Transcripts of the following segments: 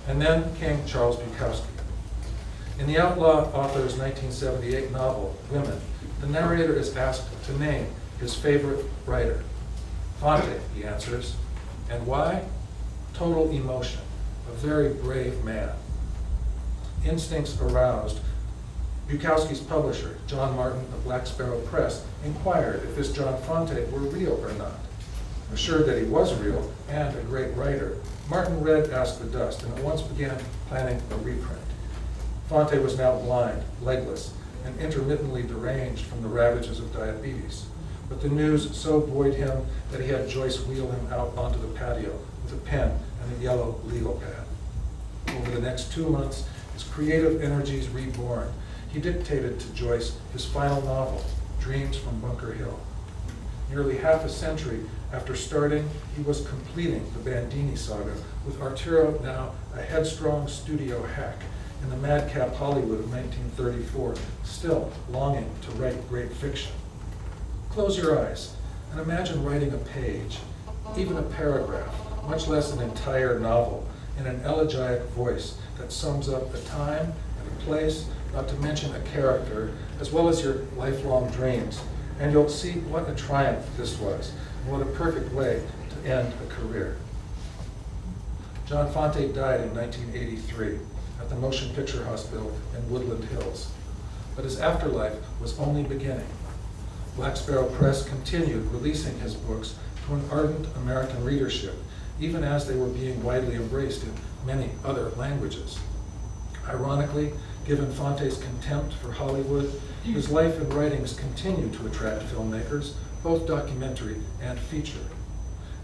And then came Charles Bukowski. In the outlaw author's 1978 novel, Women, the narrator is asked to name his favorite writer. Fante, he answers. And why? Total emotion. A very brave man. Instincts aroused, Bukowski's publisher, John Martin of Black Sparrow Press, inquired if this John Fante were real or not. Assured that he was real and a great writer, Martin read Ask the Dust and at once began planning a reprint. Fante was now blind, legless, and intermittently deranged from the ravages of diabetes. But the news so buoyed him that he had Joyce wheel him out onto the patio with a pen and a yellow legal pad. Over the next 2 months, his creative energies reborn, he dictated to Joyce his final novel, Dreams from Bunker Hill. Nearly half a century after starting, he was completing the Bandini saga, with Arturo now a headstrong studio hack in the madcap Hollywood of 1934, still longing to write great fiction. Close your eyes and imagine writing a page, even a paragraph, much less an entire novel, in an elegiac voice that sums up a time and a place, not to mention a character, as well as your lifelong dreams. And you'll see what a triumph this was, and what a perfect way to end a career. John Fante died in 1983 at the Motion Picture Hospital in Woodland Hills. But his afterlife was only beginning. Black Sparrow Press continued releasing his books to an ardent American readership, even as they were being widely embraced in many other languages. Ironically, given Fante's contempt for Hollywood, his life and writings continue to attract filmmakers, both documentary and feature.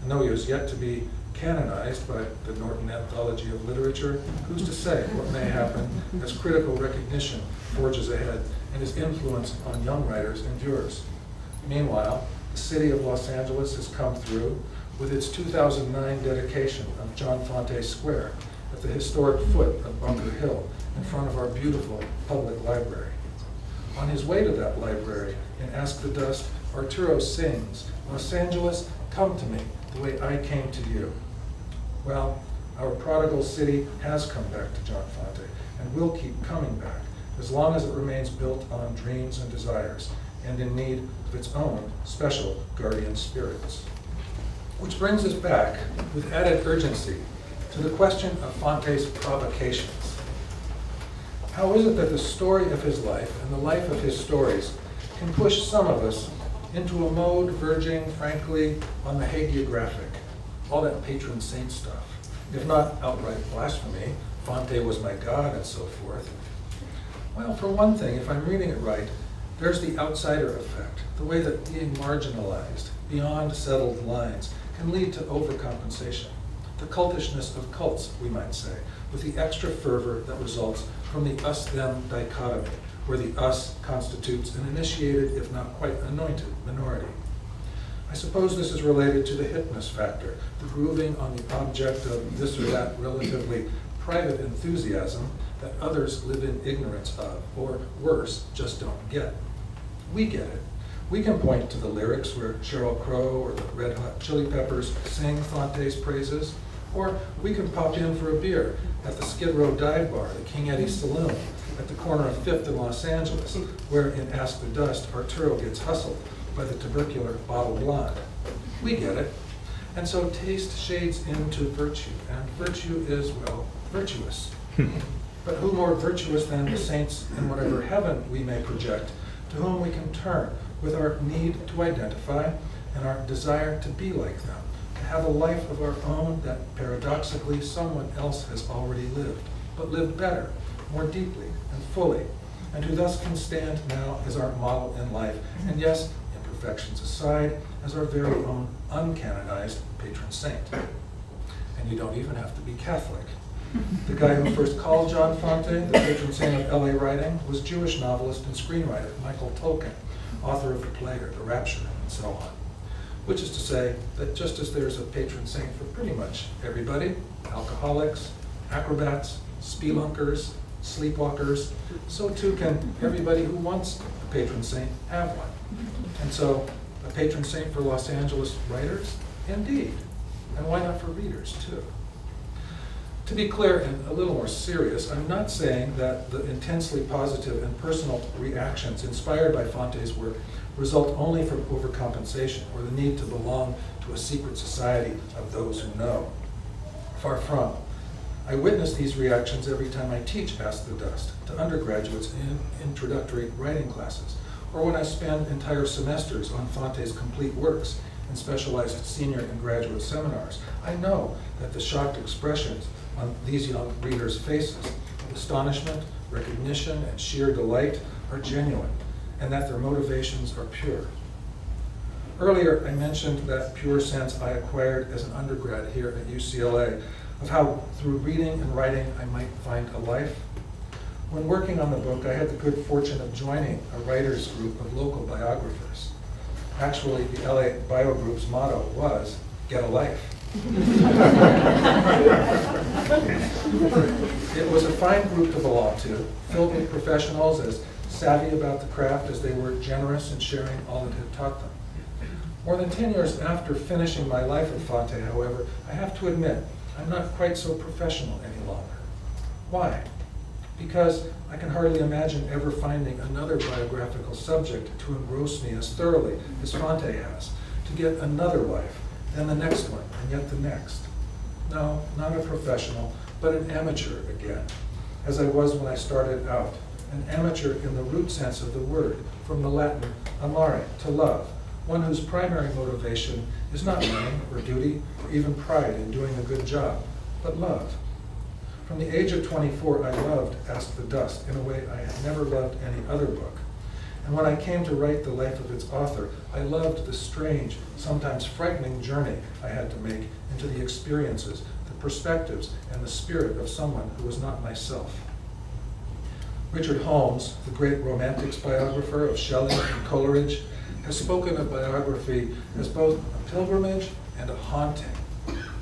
And though he is yet to be canonized by the Norton Anthology of Literature, who's to say what may happen as critical recognition forges ahead and his influence on young writers endures. Meanwhile, the city of Los Angeles has come through with its 2009 dedication of John Fante Square at the historic foot of Bunker Hill in front of our beautiful public library. On his way to that library in Ask the Dust, Arturo sings, "Los Angeles, come to me the way I came to you." Well, our prodigal city has come back to John Fante and will keep coming back as long as it remains built on dreams and desires and in need of its own special guardian spirits. Which brings us back with added urgency to the question of Fante's provocations. How is it that the story of his life and the life of his stories can push some of us into a mode verging, frankly, on the hagiographic, all that patron saint stuff, if not outright blasphemy, Fante was my God, and so forth? Well, for one thing, if I'm reading it right, there's the outsider effect, the way that being marginalized, beyond settled lines, can lead to overcompensation. The cultishness of cults, we might say, with the extra fervor that results from the us-them dichotomy, where the us constitutes an initiated, if not quite anointed, minority. I suppose this is related to the hypnus factor, the grooving on the object of this or that relatively private enthusiasm that others live in ignorance of, or worse, just don't get. We get it. We can point to the lyrics where Sheryl Crow or the Red Hot Chili Peppers sing Fante's praises, or we can pop in for a beer at the Skid Row Dive Bar, the King Eddie Saloon, at the corner of 5th in Los Angeles, where in Ask the Dust, Arturo gets hustled by the tubercular bottle blonde. We get it. And so taste shades into virtue, and virtue is, well, virtuous. But who more virtuous than the saints in whatever heaven we may project, to whom we can turn with our need to identify and our desire to be like them, to have a life of our own that paradoxically someone else has already lived, but lived better, more deeply and fully, and who thus can stand now as our model in life, and yes, imperfections aside, as our very own uncanonized patron saint. And you don't even have to be Catholic. The guy who first called John Fante the patron saint of LA writing was Jewish novelist and screenwriter Michael Tolkien, author of The Plague, The Rapture, and so on. Which is to say that just as there's a patron saint for pretty much everybody, alcoholics, acrobats, spelunkers, sleepwalkers, so too can everybody who wants a patron saint have one. And so, a patron saint for Los Angeles writers? Indeed. And why not for readers, too? To be clear and a little more serious, I'm not saying that the intensely positive and personal reactions inspired by Fante's work result only from overcompensation or the need to belong to a secret society of those who know. Far from. I witness these reactions every time I teach Ask the Dust to undergraduates in introductory writing classes, or when I spend entire semesters on Fante's complete works in specialized senior and graduate seminars. I know that the shocked expressions on these young readers' faces of astonishment, recognition, and sheer delight are genuine, and that their motivations are pure. Earlier, I mentioned that pure sense I acquired as an undergrad here at UCLA of how, through reading and writing, I might find a life. When working on the book, I had the good fortune of joining a writers' group of local biographers. Actually, the LA Bio Group's motto was, "Get a life." It was a fine group to belong to, filled with professionals as savvy about the craft as they were generous in sharing all it had taught them. More than 10 years after finishing my life at Fante, however, I have to admit I'm not quite so professional any longer. Why? Because I can hardly imagine ever finding another biographical subject to engross me as thoroughly as Fante has, to get another life, then the next one, and yet the next. No, not a professional, but an amateur again, as I was when I started out, an amateur in the root sense of the word, from the Latin amare, to love, one whose primary motivation is not money or duty or even pride in doing a good job, but love. From the age of 24, I loved Ask the Dust in a way I had never loved any other book. And when I came to write the life of its author, I loved the strange, sometimes frightening journey I had to make into the experiences, the perspectives, and the spirit of someone who was not myself. Richard Holmes, the great romantics biographer of Shelley and Coleridge, has spoken of biography as both a pilgrimage and a haunting,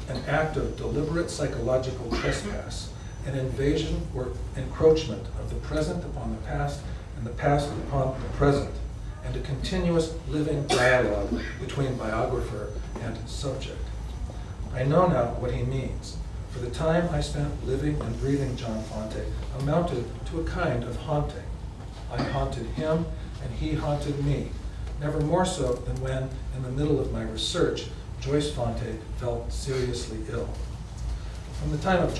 an act of deliberate psychological trespass, an invasion or encroachment of the present upon the past and the past upon the present, and a continuous living dialogue between biographer and subject. I know now what he means, for the time I spent living and breathing John Fante amounted to a kind of haunting. I haunted him, and he haunted me, never more so than when, in the middle of my research, Joyce Fante fell seriously ill. From the time of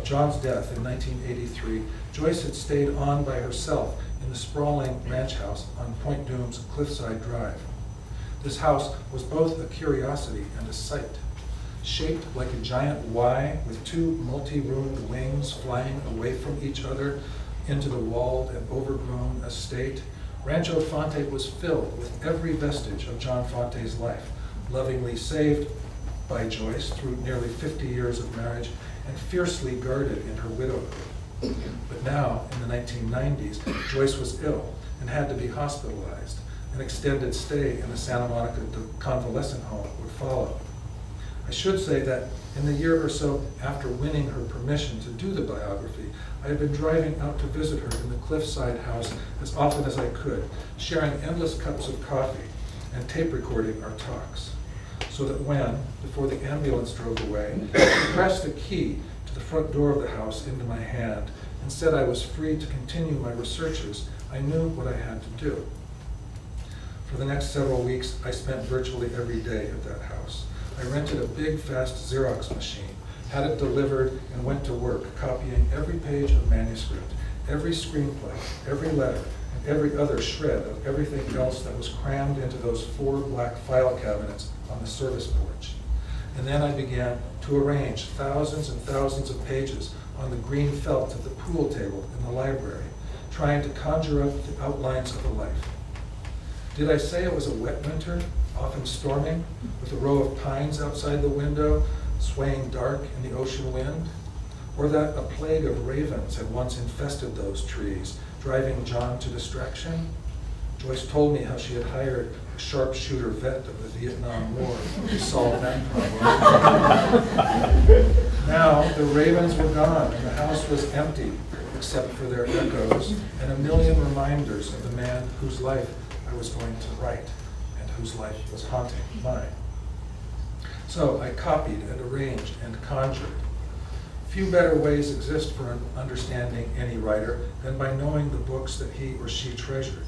John's death in 1983, Joyce had stayed on by herself in the sprawling ranch house on Point Dume's Cliffside Drive. This house was both a curiosity and a sight. Shaped like a giant Y with two multi-roomed wings flying away from each other into the walled and overgrown estate, Rancho Fante was filled with every vestige of John Fante's life, lovingly saved by Joyce through nearly 50 years of marriage and fiercely guarded in her widowhood. But now, in the 1990s, Joyce was ill and had to be hospitalized. An extended stay in the Santa Monica convalescent home would follow. I should say that in the year or so after winning her permission to do the biography, I had been driving out to visit her in the Cliffside house as often as I could, sharing endless cups of coffee and tape recording our talks. So that when, before the ambulance drove away, she pressed a key to the front door of the house into my hand and said I was free to continue my researches, I knew what I had to do. For the next several weeks, I spent virtually every day at that house. I rented a big, fast Xerox machine, had it delivered, and went to work copying every page of manuscript, every screenplay, every letter, and every other shred of everything else that was crammed into those 4 black file cabinets on the service porch. And then I began to arrange thousands and thousands of pages on the green felt of the pool table in the library, trying to conjure up the outlines of a life. Did I say it was a wet winter, often storming, with a row of pines outside the window, swaying dark in the ocean wind? Or that a plague of ravens had once infested those trees, driving John to distraction? Joyce told me how she had hired a sharpshooter vet of the Vietnam War to solve that problem. Now the ravens were gone and the house was empty, except for their echoes and a million reminders of the man whose life I was going to write and whose life was haunting mine. So I copied and arranged and conjured. Few better ways exist for understanding any writer than by knowing the books that he or she treasured.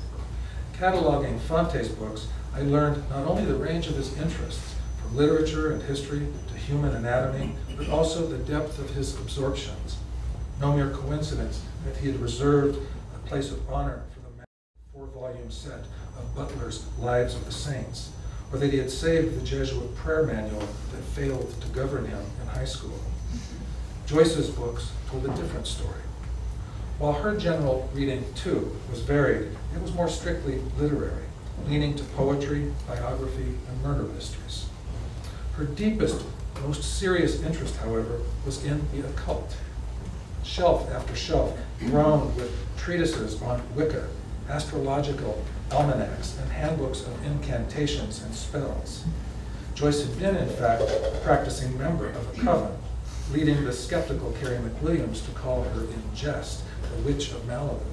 Cataloging Fante's books, I learned not only the range of his interests, from literature and history to human anatomy, but also the depth of his absorptions. No mere coincidence that he had reserved a place of honor for the four-volume set of Butler's Lives of the Saints, or that he had saved the Jesuit prayer manual that failed to govern him in high school. Joyce's books told a different story. While her general reading, too, was varied, it was more strictly literary, leaning to poetry, biography, and murder mysteries. Her deepest, most serious interest, however, was in the occult. Shelf after shelf groaned with treatises on Wicca, astrological almanacs, and handbooks of incantations and spells. Joyce had been, in fact, a practicing member of a coven, leading the skeptical Carrie McWilliams to call her in jest the Witch of Malibu.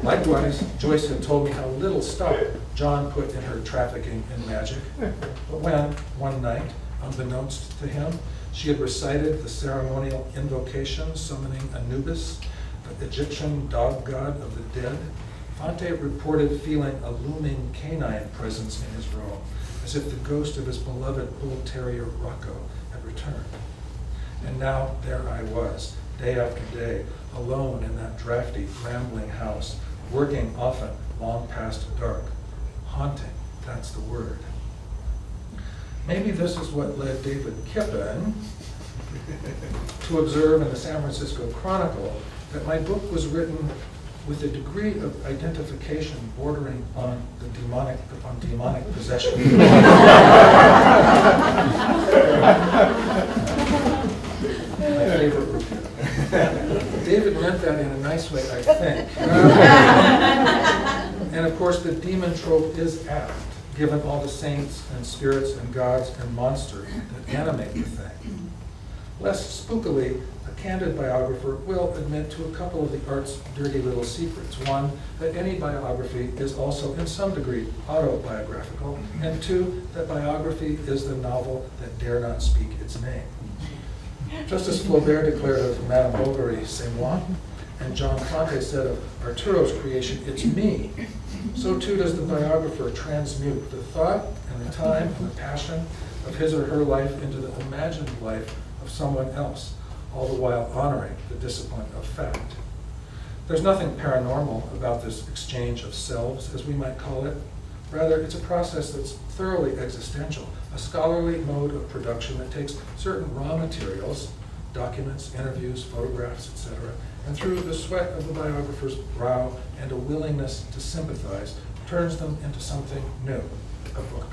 Likewise, Joyce had told me how little stock John put in her trafficking in magic, but when, one night, unbeknownst to him, she had recited the ceremonial invocation summoning Anubis, the Egyptian dog god of the dead, Fante reported feeling a looming canine presence in his room, as if the ghost of his beloved bull terrier Rocco had returned. And now there I was, day after day, alone in that drafty, rambling house, working often long past dark. Haunting, that's the word. Maybe this is what led David Kippen to observe in the San Francisco Chronicle that my book was written with a degree of identification bordering on demonic possession. My favorite repeat. David meant that in a nice way, I think. And of course, the demon trope is apt, given all the saints and spirits and gods and monsters that animate the thing. Less spookily, a candid biographer will admit to a couple of the art's dirty little secrets. One, that any biography is also in some degree autobiographical, and two, that biography is the novel that dare not speak its name. Just as Flaubert declared of Madame Bovary, c'est moi, and John Fante said of Arturo's creation, it's me, so too does the biographer transmute the thought and the time and the passion of his or her life into the imagined life of someone else, all the while honoring the discipline of fact. There's nothing paranormal about this exchange of selves, as we might call it. Rather, it's a process that's thoroughly existential, a scholarly mode of production that takes certain raw materials, documents, interviews, photographs, etc., and through the sweat of the biographer's brow and a willingness to sympathize, turns them into something new, a book.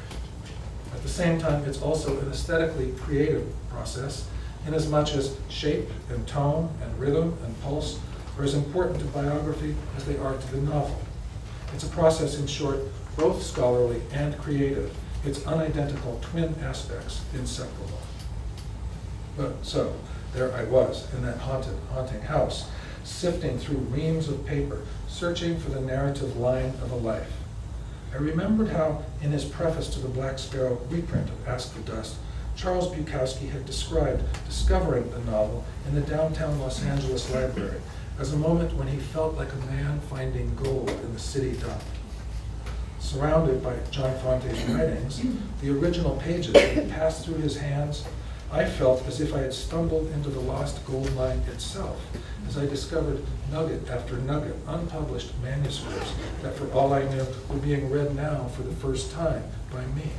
At the same time, it's also an aesthetically creative process, inasmuch as shape and tone and rhythm and pulse are as important to biography as they are to the novel. It's a process, in short, both scholarly and creative, its unidentical twin aspects inseparable. But so, there I was, in that haunting house, sifting through reams of paper, searching for the narrative line of a life. I remembered how, in his preface to the Black Sparrow reprint of Ask the Dust, Charles Bukowski had described discovering the novel in the downtown Los Angeles library as a moment when he felt like a man finding gold in the city dump. Surrounded by John Fante's writings, the original pages that had passed through his hands, I felt as if I had stumbled into the lost gold mine itself, as I discovered nugget after nugget, unpublished manuscripts that, for all I knew, were being read now for the first time by me.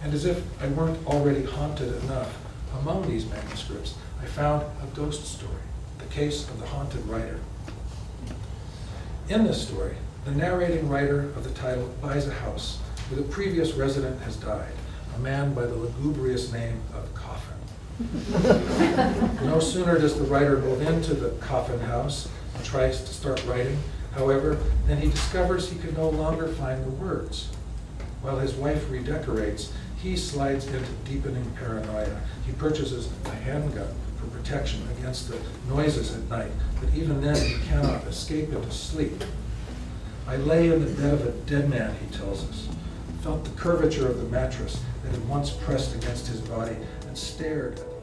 And as if I weren't already haunted enough, among these manuscripts, I found a ghost story, the case of the haunted writer. In this story, the narrating writer of the title buys a house where the previous resident has died, a man by the lugubrious name of Coffin. No sooner does the writer move into the Coffin house and tries to start writing, however, than he discovers he can no longer find the words. While his wife redecorates, he slides into deepening paranoia. He purchases a handgun for protection against the noises at night, but even then he cannot escape into sleep. I lay in the bed of a dead man, he tells us, felt the curvature of the mattress that had once pressed against his body, and stared at